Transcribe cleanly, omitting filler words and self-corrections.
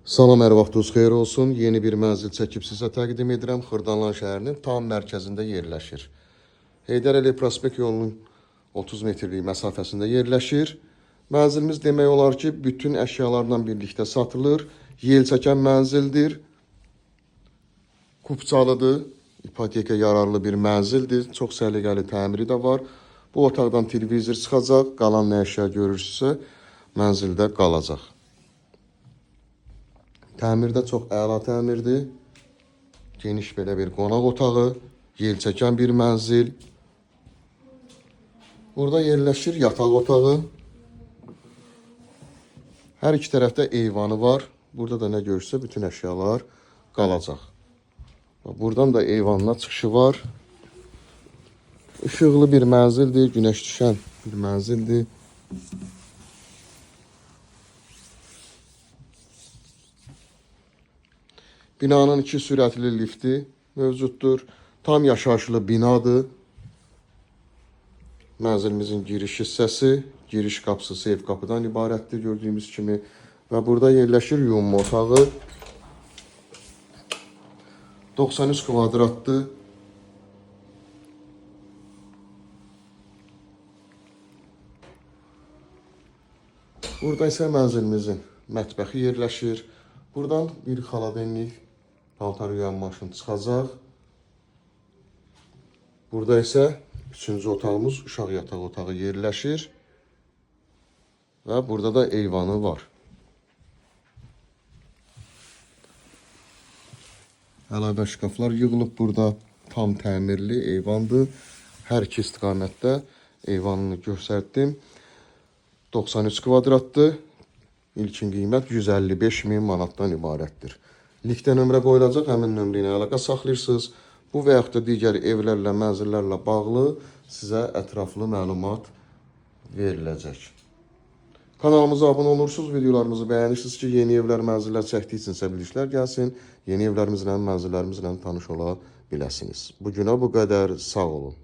Salam, hər vaxtınız xeyir olsun. Yeni bir mənzil çəkib sizə təqdim edirəm. Xırdalan şəhərinin tam mərkəzində yerləşir. Heydər Əliyev prospekt yolunun 30 metrlik məsafəsində yerləşir. Mənzilimiz demək olar ki, bütün əşyalarla birlikdə satılır. Yel çəkən mənzildir. Kupçalıdır. İpoteka yararlı bir mənzildir. Çox səliqəli təmiri də var. Bu otaqdan televizor çıxacaq. Qalan nə əşya görürsünüzsə, mənzildə qalacaq. Təmirdə çox əla təmirdir. Geniş belə bir qonaq otağı, yel çəkən bir mənzil. Burada yerləşir yataq otağı. Hər iki tərəfdə eyvanı var. Burada da nə görürsə bütün əşyalar qalacaq. Buradan da eyvanına çıxışı var. İşıqlı bir mənzildir, günəş düşən bir mənzildir. Binanın 2 sürətli lifti mövcuddur. Tam yaşayışlı binadır. Mənzilimizin giriş hissəsi, giriş qapısı seyf qapıdan ibarətdir gördüyümüz kimi. Və burada yerləşir yumma otağı. 93 kvadratdır. Burada isə mənzilimizin mətbəxi yerləşir. Buradan bir xaladenlik, paltar yuyan maşın çıxacaq. Burada isə 3-cü otağımız uşaq yataq otağı yerləşir. Və burada da eyvanı var. Əlavə şkaflar yığılıb burada. Tam təmirli eyvandır. Hər iki istiqamətdə eyvanını göstərdim. 93 kvadratdır. İlkin qiymət 155.000 manatdan ibarətdir. Linkdə nömrə qoyulacaq, həmin nömrə ilə əlaqə saxlayırsınız. Bu və yaxud da digər evlərlə, mənzillərlə bağlı sizə ətraflı məlumat veriləcək. Kanalımıza abunə olursunuz, videolarımızı bəyənirsiniz ki, yeni evlər, mənzillər çəkdiksinizsə bilişlər gəlsin. Yeni evlərimizlə, mənzillərimizlə tanış ola biləsiniz. Bugünə bu qədər, sağ olun.